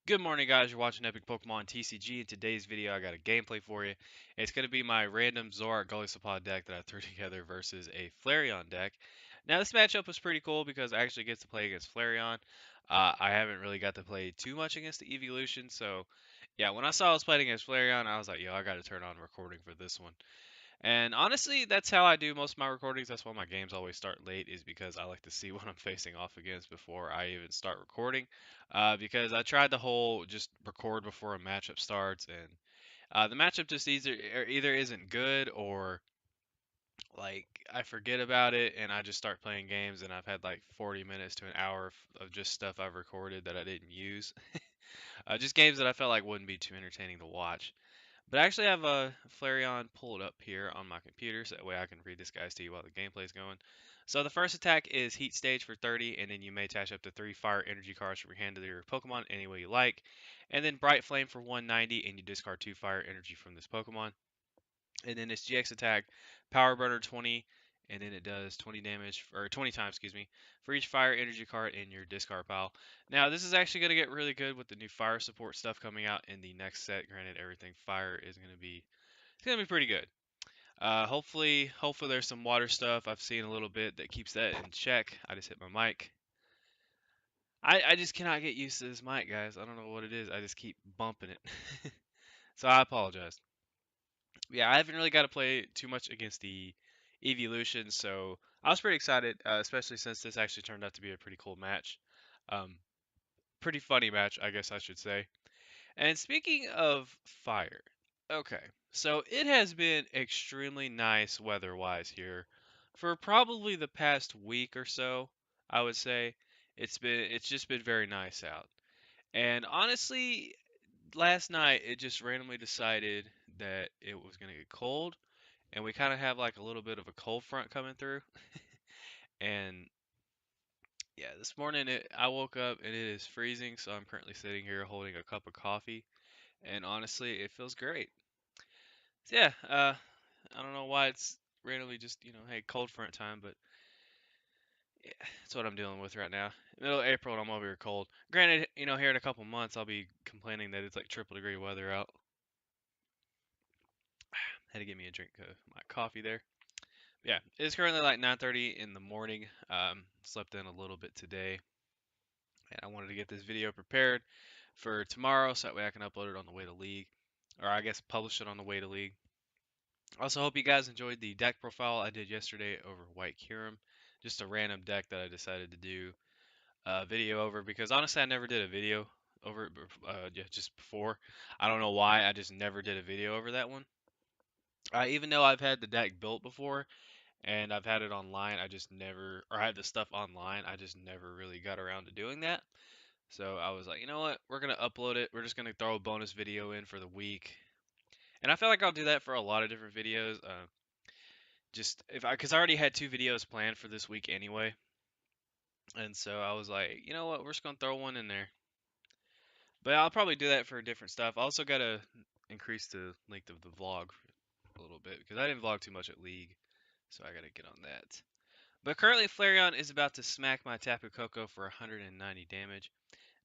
Good morning, guys. You're watching Epic Pokemon TCG. In today's video, I got a gameplay for you. It's going to be my random Zoroark Golisopod deck that I threw together versus a Flareon deck. Now, this matchup was pretty cool because I actually get to play against Flareon. I haven't really got to play too much against the Evolution, so yeah, when I saw I was playing against Flareon, I was like, yo, I got to turn on recording for this one. And honestly, that's how I do most of my recordings. That's why my games always start late, is because I like to see what I'm facing off against before I even start recording. Because I tried the whole just record before a matchup starts, and the matchup just either isn't good, or like I forget about it and I just start playing games, and I've had like 40 minutes to an hour of just stuff I've recorded that I didn't use. Just games that I felt like wouldn't be too entertaining to watch. But I actually have a Flareon pulled up here on my computer, so that way I can read this guy's to you while the gameplay's going. So the first attack is Heat Stage for 30, and then you may attach up to 3 Fire Energy cards from your hand to your Pokemon any way you like. And then Bright Flame for 190, and you discard 2 Fire Energy from this Pokemon. And then its GX attack, Power Burner 20, and then it does 20 damage, or 20 times, excuse me, for each Fire Energy card in your discard pile. Now, this is actually going to get really good with the new Fire support stuff coming out in the next set. Granted, everything Fire is going to be it's gonna be pretty good. Hopefully there's some water stuff. I've seen a little bit that keeps that in check. I just hit my mic. I just cannot get used to this mic, guys. I don't know what it is. I just keep bumping it. So I apologize. Yeah, I haven't really got to play too much against the Evolution, so I was pretty excited, especially since this actually turned out to be a pretty cool match. Um, Pretty funny match, I guess I should say. And speaking of fire, okay, so it has been extremely nice weather-wise here for probably the past week or so, I would say. It's just been very nice out. And honestly, last night it just randomly decided that it was going to get cold, and we kind of have like a little bit of a cold front coming through. And yeah, this morning I woke up and it is freezing, so I'm currently sitting here holding a cup of coffee, and honestly, it feels great. So yeah, I don't know why it's randomly just, hey, cold front time, but yeah, that's what I'm dealing with right now. Middle of April and I'm over here cold. Granted, here in a couple months I'll be complaining that it's like triple degree weather out. Had to get me a drink of my coffee there. Yeah, it's currently like 9:30 in the morning. Slept in a little bit today, and I wanted to get this video prepared for tomorrow so that way I can upload it on the way to league, or I guess publish it on the way to league. Also, hope you guys enjoyed the deck profile I did yesterday over White Kyurem. Just a random deck that I decided to do a video over because honestly, I never did a video over it yeah, just before. I don't know why, I just never did a video over that one. Even though I've had the deck built before and I've had it online, I just never, or I had the stuff online, I just never really got around to doing that. So I was like, you know what, we're gonna upload it. We're just gonna throw a bonus video in for the week, and I feel like I'll do that for a lot of different videos. Just if because I already had 2 videos planned for this week anyway, and so I was like, you know what, we're just gonna throw one in there. But I'll probably do that for different stuff. I also gotta increase the length of the vlog a little bit because I didn't vlog too much at League, so I gotta get on that. But currently, Flareon is about to smack my Tapu Koko for 190 damage.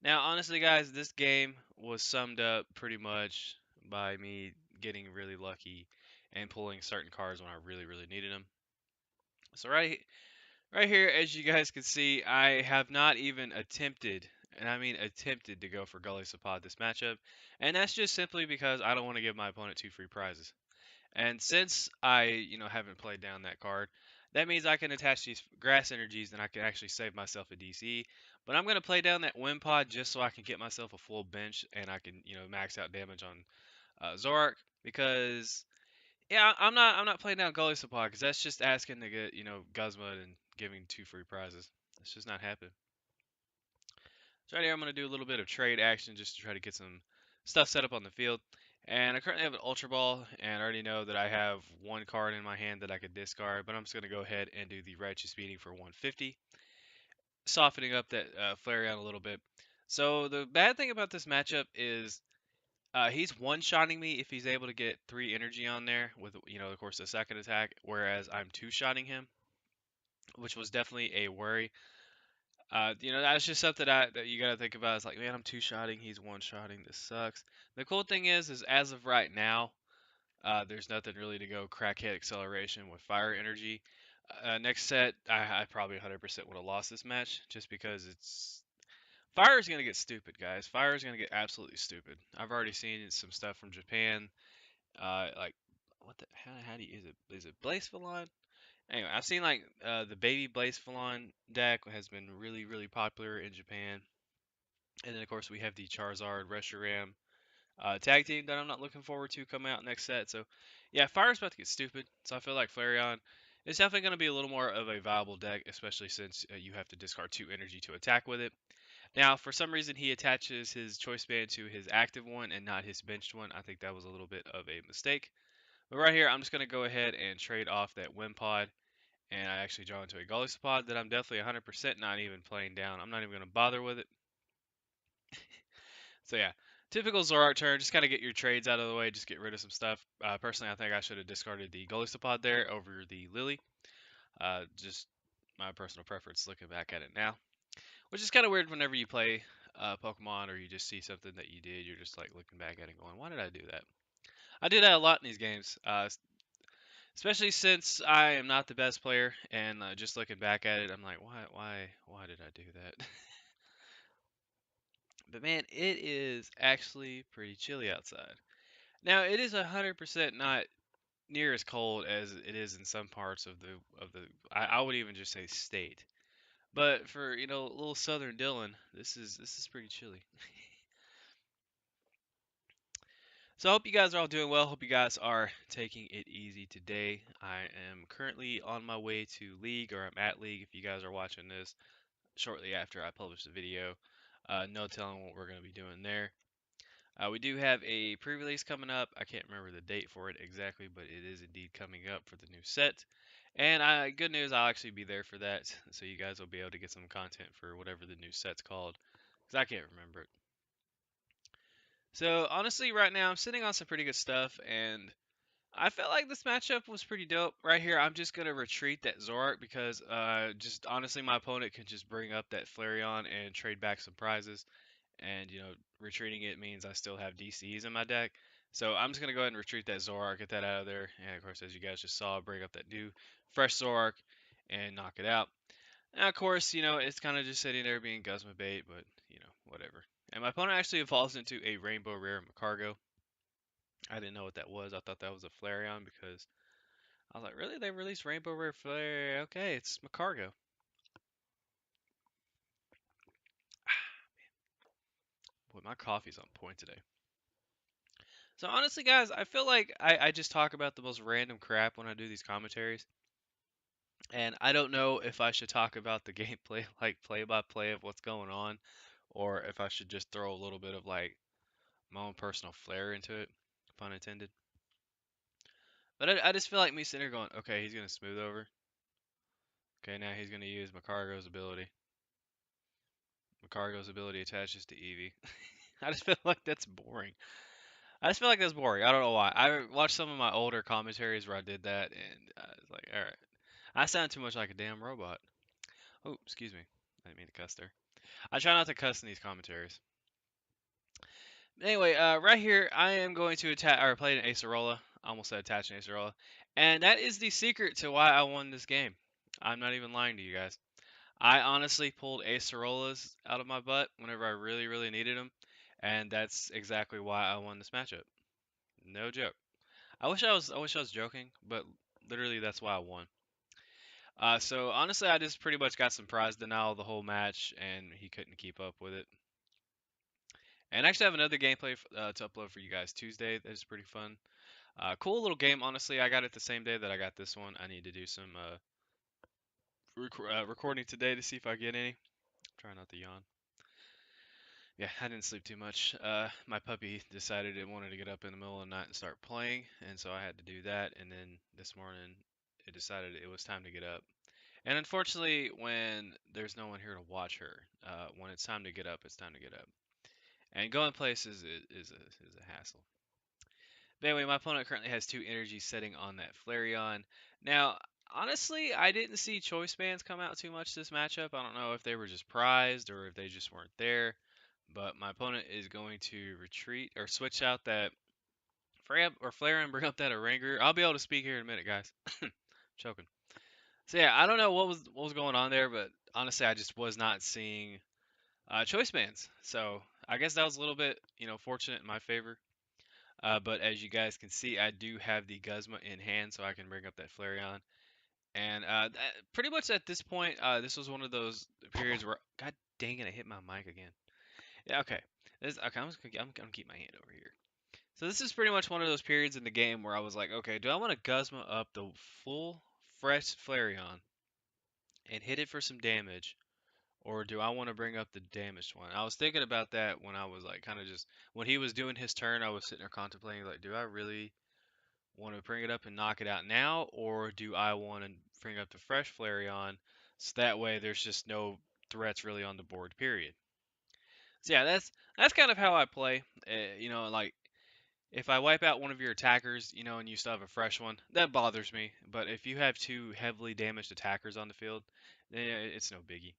Now, honestly, guys, this game was summed up pretty much by me getting really lucky and pulling certain cards when I really, really needed them. So right here, as you guys can see, I have not even attempted, and I mean attempted, to go for Golisopod this matchup, and that's just simply because I don't want to give my opponent 2 free prizes. And since I, haven't played down that card, that means I can attach these grass energies and I can actually save myself a DC. But I'm going to play down that Wind Pod just so I can get myself a full bench and I can, max out damage on Zoroark, because yeah, I'm not playing down Golisopod because that's just asking to get, Guzma and giving 2 free prizes. That's just not happening. So right here I'm going to do a little bit of trade action just to try to get some stuff set up on the field. And I currently have an Ultra Ball, and I already know that I have 1 card in my hand that I could discard, but I'm just going to go ahead and do the Righteous Beating for 150, softening up that Flareon a little bit. So the bad thing about this matchup is he's one-shotting me if he's able to get 3 energy on there with, of course, the second attack, whereas I'm two-shotting him, which was definitely a worry. That's just something that you gotta think about. It's like, man, I'm two-shotting, he's one-shotting. This sucks. The cool thing is as of right now, there's nothing really to go crackhead acceleration with fire energy. Next set, I probably 100% would have lost this match just because fire is gonna get stupid, guys. Fire is gonna get absolutely stupid. I've already seen some stuff from Japan. Like what the how do you is it Blaze Anyway, I've seen like the baby Blaze deck has been really popular in Japan, and then of course we have the Charizard Reshiram tag team that I'm not looking forward to coming out next set. So yeah, Fire's about to get stupid. So I feel like Flareon is definitely going to be a little more of a viable deck, especially since you have to discard 2 energy to attack with it. Now, for some reason, he attaches his choice band to his active one and not his benched one. I think that was a little bit of a mistake. But right here, I'm just going to go ahead and trade off that Wimpod, and I actually draw into a Golisopod that I'm definitely 100% not even playing down. I'm not even going to bother with it. So yeah, typical Zoroark turn. Just kind of get your trades out of the way. Just get rid of some stuff. Personally, I think I should have discarded the Golisopod there over the Lily. Just my personal preference looking back at it now. Which is kind of weird whenever you play Pokemon or you just see something that you did. You're just like looking back at it going, why did I do that? I do that a lot in these games. Especially since I am not the best player, and just looking back at it, I'm like, why did I do that? But man, it is actually pretty chilly outside. Now, it is 100% not near as cold as it is in some parts of the. I would even just say state. But for little Southern Dylan, this is pretty chilly. So I hope you guys are all doing well. Hope you guys are taking it easy today. I am currently on my way to League, or I'm at League. If you guys are watching this shortly after I publish the video, no telling what we're going to be doing there. We do have a pre-release coming up. I can't remember the date for it exactly, but it is indeed coming up for the new set. And good news, I'll actually be there for that, so you guys will be able to get some content for whatever the new set's called, because I can't remember it. So honestly, right now I'm sitting on some pretty good stuff, and I felt like this matchup was pretty dope. Right here, I'm just gonna retreat that Zoroark because just honestly, my opponent can just bring up that Flareon and trade back some prizes. And retreating it means I still have DCs in my deck. So I'm just gonna go ahead and retreat that Zoroark, get that out of there, and of course, as you guys just saw, bring up that new fresh Zoroark and knock it out. And of course, it's kind of just sitting there being Guzma bait, but whatever. And my opponent actually evolves into a Rainbow Rare Macargo. I didn't know what that was. I thought that was a Flareon because I was like, really? They released Rainbow Rare Flare? Okay, it's Macargo. Boy, my coffee's on point today. So honestly, guys, I feel like I just talk about the most random crap when I do these commentaries. And I don't know if I should talk about the gameplay, like play by play of what's going on, or if I should just throw a little bit of like my own personal flair into it, pun intended. But I just feel like me sitting here going, okay, he's gonna smooth over. Okay, now he's gonna use Macargo's ability. Macargo's ability attaches to Eevee. I just feel like that's boring. I just feel like that's boring. I don't know why. I watched some of my older commentaries where I did that, and I was like, all right, I sound too much like a damn robot. Oh, excuse me. I didn't mean to cuss there. I try not to cuss in these commentaries. Anyway, right here, I am going to attach or play an Acerola. I almost said attach an Acerola, and that is the secret to why I won this game. I'm not even lying to you guys. I honestly pulled Acerolas out of my butt whenever I really needed them, and that's exactly why I won this matchup. No joke. I wish I was joking, but literally that's why I won. So honestly, I just pretty much got some prize denial the whole match, and he couldn't keep up with it. And I actually have another gameplay to upload for you guys Tuesday. That is pretty fun. Cool little game. Honestly, I got it the same day that I got this one. I need to do some recording today to see if I get any. Try not to yawn. Yeah, I didn't sleep too much. My puppy decided it wanted to get up in the middle of the night and start playing, and so I had to do that. And then this morning, it decided it was time to get up. And unfortunately, when there's no one here to watch her, when it's time to get up, it's time to get up. And going places is a hassle. But anyway, my opponent currently has 2 energies setting on that Flareon. Now, Honestly, I didn't see choice bands come out too much this matchup. I don't know if they were just prized or if they just weren't there. But my opponent is going to retreat or switch out that Flareon, bring up that Oranger. I'll be able to speak here in a minute, guys. Choking. So yeah, I don't know what was going on there, but honestly, I just was not seeing choice bands. So I guess that was a little bit, fortunate in my favor. But as you guys can see, I do have the Guzma in hand, so I can bring up that Flareon. And pretty much at this point, this was one of those periods where, God dang it, I hit my mic again. Yeah, okay. Okay, I'm gonna keep my hand over here. So this is pretty much one of those periods in the game where I was like, okay, do I want to Guzma up the full fresh Flareon and hit it for some damage, or do I want to bring up the damaged one? I was thinking about that when I was like, kind of just when he was doing his turn, I was sitting there contemplating like, do I really want to bring it up and knock it out now, or do I want to bring up the fresh Flareon so that way there's just no threats really on the board, period. So yeah, that's kind of how I play. Like if I wipe out one of your attackers, and you still have a fresh one, that bothers me. But if you have two heavily damaged attackers on the field, then it's no biggie.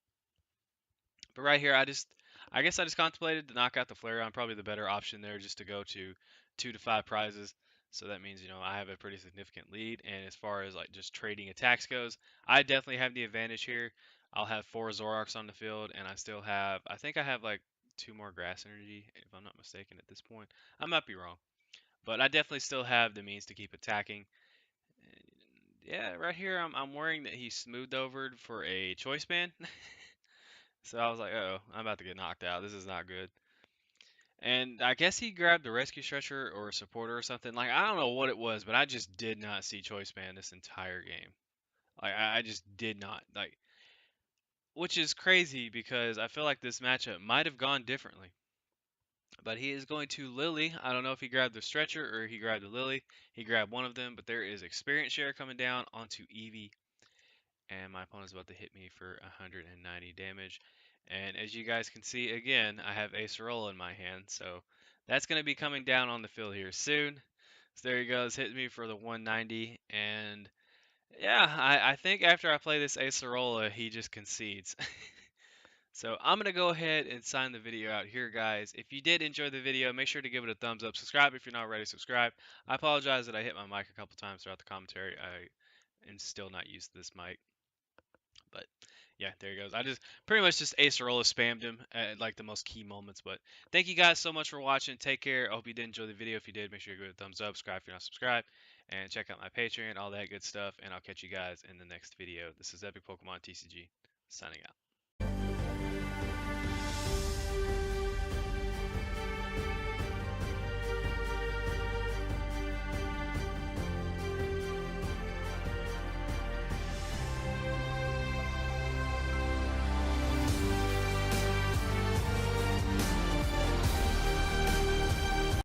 But right here, I guess I just contemplated to knock out the Flareon, probably the better option there, just to go to 2 to 5 prizes. So that means, I have a pretty significant lead. And as far as like just trading attacks goes, I definitely have the advantage here. I'll have 4 Zoroarks on the field, and I think I have like 2 more grass energy, if I'm not mistaken at this point. I might be wrong, but I definitely still have the means to keep attacking. Yeah, right here, I'm worrying that he smoothed over for a choice band. So I was like, oh, I'm about to get knocked out. This is not good. And I guess he grabbed a rescue stretcher or a supporter or something. Like, I don't know what it was, but I just did not see choice band this entire game. Like, I just did not. Like, which is crazy because I feel like this matchup might have gone differently. But he is going to Lily. I don't know if he grabbed the stretcher or he grabbed the Lily. He grabbed one of them, but there is experience share coming down onto Eevee. And my opponent's about to hit me for 190 damage. And as you guys can see, again, I have Acerola in my hand, so that's going to be coming down on the field here soon. So there he goes, hitting me for the 190, and yeah, I think after I play this Acerola, he just concedes. So I'm going to go ahead and sign the video out here, guys. If you did enjoy the video, make sure to give it a thumbs up. Subscribe if you're not already subscribed. I apologize that I hit my mic a couple times throughout the commentary. I am still not used to this mic. But yeah, there he goes. I just pretty much just Acerola spammed him at like the most key moments. But thank you guys so much for watching. Take care. I hope you did enjoy the video. If you did, make sure you give it a thumbs up, subscribe if you're not subscribed, and check out my Patreon, all that good stuff. And I'll catch you guys in the next video. This is Epic Pokemon TCG signing out.